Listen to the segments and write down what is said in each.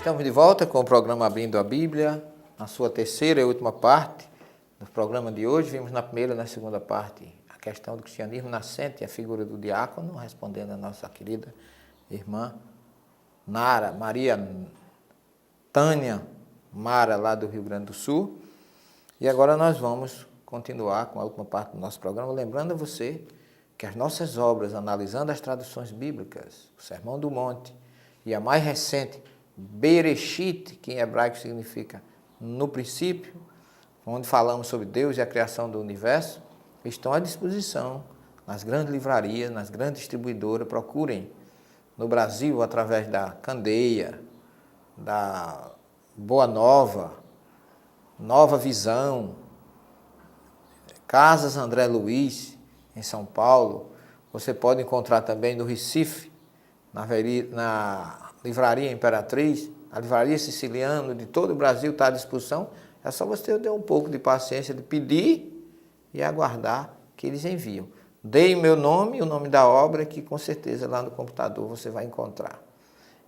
Estamos de volta com o programa Abrindo a Bíblia, na sua terceira e última parte do programa de hoje. Vimos na primeira e na segunda parte a questão do cristianismo nascente e a figura do diácono, respondendo a nossa querida irmã Nara, Maria Tânia Mara, lá do Rio Grande do Sul. E agora nós vamos continuar com a última parte do nosso programa, lembrando a você que as nossas obras, analisando as traduções bíblicas, o Sermão do Monte e a mais recente, Bereshit, que em hebraico significa no princípio, onde falamos sobre Deus e a criação do universo, estão à disposição nas grandes livrarias, nas grandes distribuidoras. Procurem no Brasil através da Candeia, da Boa Nova, Nova Visão, Casas André Luiz, em São Paulo. Você pode encontrar também no Recife, na Livraria Imperatriz, a Livraria Siciliana, de todo o Brasil está à disposição. É só você ter um pouco de paciência de pedir e aguardar que eles enviam. Dei o meu nome e o nome da obra, que com certeza lá no computador você vai encontrar.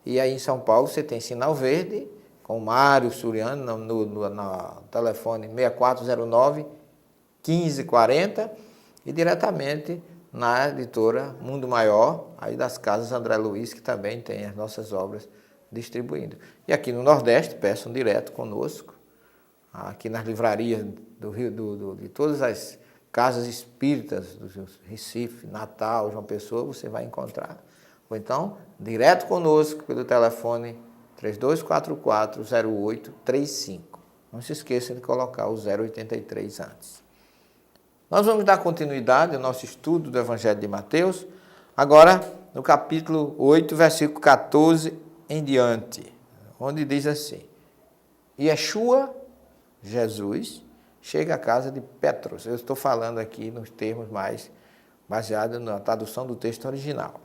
E aí em São Paulo você tem Sinal Verde, com o Mário Suriano, no telefone 6409-1540, e diretamente na editora Mundo Maior, aí das Casas André Luiz, que também tem as nossas obras distribuindo. E aqui no Nordeste, peçam direto conosco, aqui nas livrarias do Rio, de todas as casas espíritas do Recife, Natal, João Pessoa, você vai encontrar. Ou então, direto conosco pelo telefone 3244-0835. Não se esqueça de colocar o 083 antes. Nós vamos dar continuidade ao nosso estudo do Evangelho de Mateus, agora no capítulo 8, versículo 14 em diante, onde diz assim: Yeshua, Jesus, chega à casa de Petros. Eu estou falando aqui nos termos mais baseados na tradução do texto original.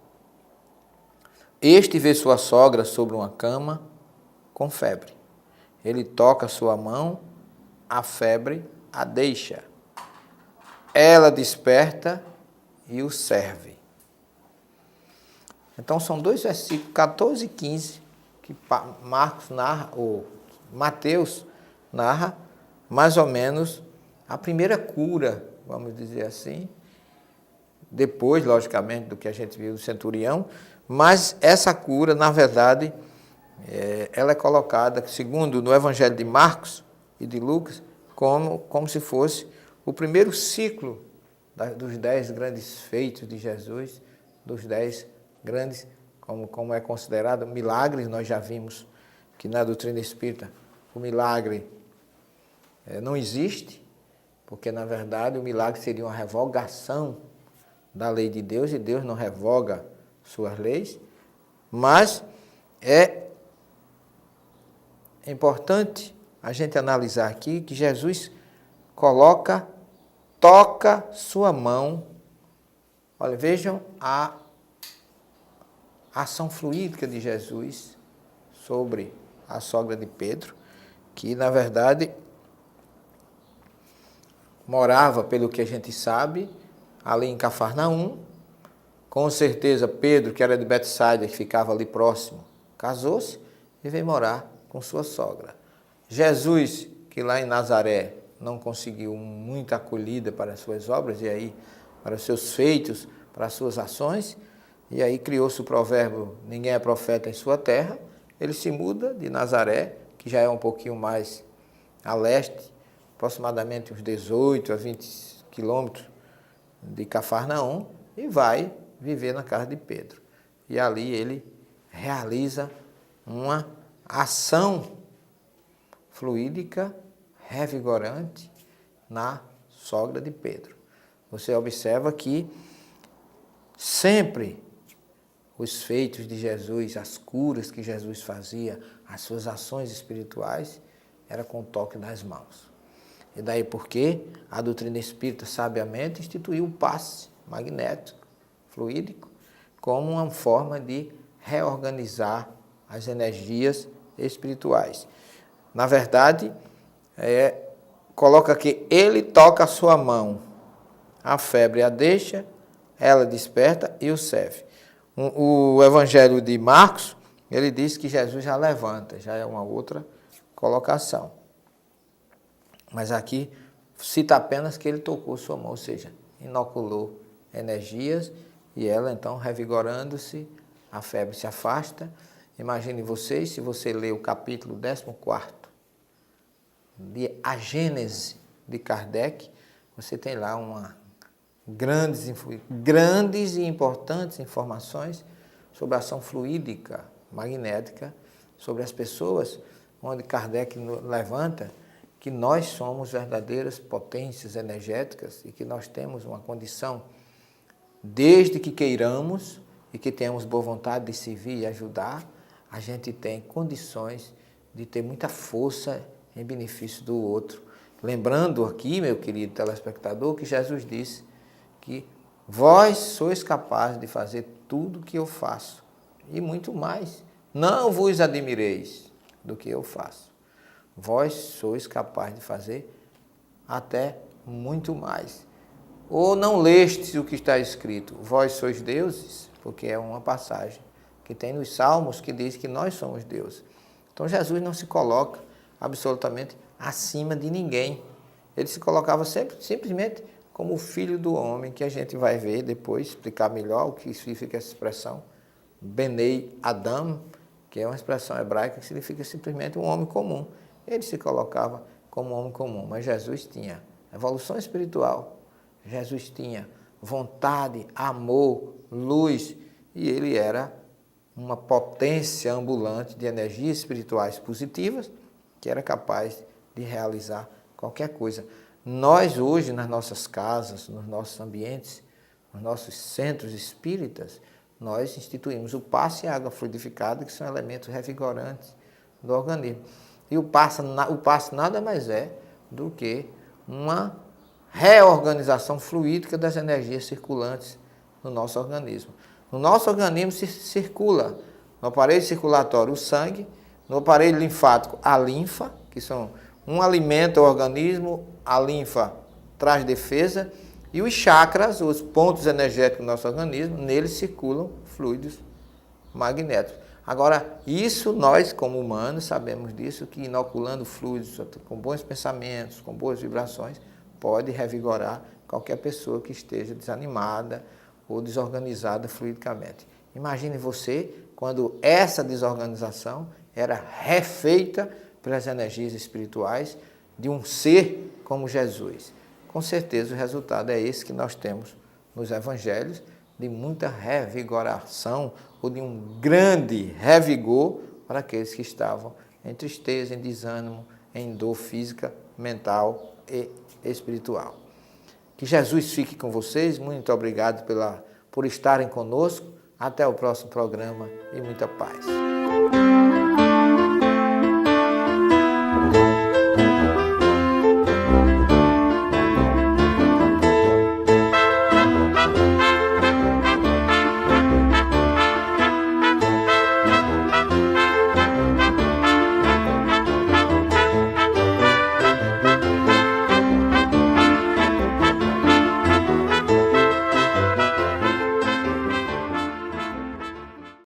Este vê sua sogra sobre uma cama com febre. Ele toca sua mão, a febre a deixa. Ela desperta e o serve. Então são dois versículos, 14 e 15, que Mateus narra mais ou menos a primeira cura, vamos dizer assim, depois, logicamente, do que a gente viu do centurião, mas essa cura, na verdade, ela é colocada, segundo no Evangelho de Marcos e de Lucas, como se fosse o primeiro ciclo dos 10 grandes feitos de Jesus, dos 10 grandes, como é considerado, milagres. Nós já vimos que na doutrina espírita o milagre não existe, porque na verdade o milagre seria uma revogação da lei de Deus, e Deus não revoga suas leis, mas é importante a gente analisar aqui que Jesus toca sua mão. Olha, vejam a ação fluídica de Jesus sobre a sogra de Pedro, que na verdade morava, pelo que a gente sabe, ali em Cafarnaum. Com certeza Pedro, que era de Betsaida, que ficava ali próximo, casou-se e veio morar com sua sogra. Jesus, que lá em Nazaré não conseguiu muita acolhida para as suas obras, e aí para os seus feitos, para as suas ações, e aí criou-se o provérbio: ninguém é profeta em sua terra. Ele se muda de Nazaré, que já é um pouquinho mais a leste, aproximadamente uns 18 a 20 quilômetros de Cafarnaum, e vai viver na casa de Pedro. E ali ele realiza uma ação fluídica, revigorante na sogra de Pedro. Você observa que sempre os feitos de Jesus, as curas que Jesus fazia, as suas ações espirituais, era com o toque das mãos. E daí porque a doutrina espírita sabiamente instituiu o passe magnético, fluídico, como uma forma de reorganizar as energias espirituais. Na verdade, coloca que ele toca a sua mão, a febre a deixa, ela desperta e o serve. O Evangelho de Marcos Ele diz que Jesus já levanta, já é uma outra colocação. Mas aqui cita apenas que ele tocou sua mão, ou seja, inoculou energias e ela então revigorando-se, a febre se afasta. Imagine vocês, se você ler o capítulo 14 de A Gênese de Kardec, você tem lá grandes e importantes informações sobre a ação fluídica, magnética, sobre as pessoas, onde Kardec levanta que nós somos verdadeiras potências energéticas e que nós temos uma condição, desde que queiramos e que tenhamos boa vontade de servir e ajudar, a gente tem condições de ter muita força em benefício do outro. Lembrando aqui, meu querido telespectador, que Jesus disse que vós sois capazes de fazer tudo o que eu faço e muito mais. Não vos admireis do que eu faço. Vós sois capazes de fazer até muito mais. Ou não lestes o que está escrito, vós sois deuses, porque é uma passagem que tem nos Salmos que diz que nós somos deuses. Então Jesus não se coloca absolutamente acima de ninguém. Ele se colocava simplesmente como o filho do homem, que a gente vai ver depois, explicar melhor o que significa essa expressão, Benei Adam, que é uma expressão hebraica que significa simplesmente um homem comum. Ele se colocava como um homem comum, mas Jesus tinha evolução espiritual, Jesus tinha vontade, amor, luz, e ele era uma potência ambulante de energias espirituais positivas que era capaz de realizar qualquer coisa. Nós hoje, nas nossas casas, nos nossos ambientes, nos nossos centros espíritas, nós instituímos o passe e a água fluidificada, que são elementos revigorantes do organismo. E o passe nada mais é do que uma reorganização fluídica das energias circulantes no nosso organismo. No nosso organismo se circula, no aparelho circulatório, o sangue, no aparelho linfático, a linfa, que são um alimenta o organismo, a linfa traz defesa, e os chakras, os pontos energéticos do nosso organismo, neles circulam fluidos magnéticos. Agora, isso nós, como humanos, sabemos disso, que inoculando fluidos com bons pensamentos, com boas vibrações, pode revigorar qualquer pessoa que esteja desanimada ou desorganizada fluidicamente. Imagine você quando essa desorganização era refeita pelas energias espirituais de um ser como Jesus. Com certeza o resultado é esse que nós temos nos evangelhos, de muita revigoração ou de um grande revigor para aqueles que estavam em tristeza, em desânimo, em dor física, mental e espiritual. Que Jesus fique com vocês, muito obrigado por estarem conosco, até o próximo programa e muita paz.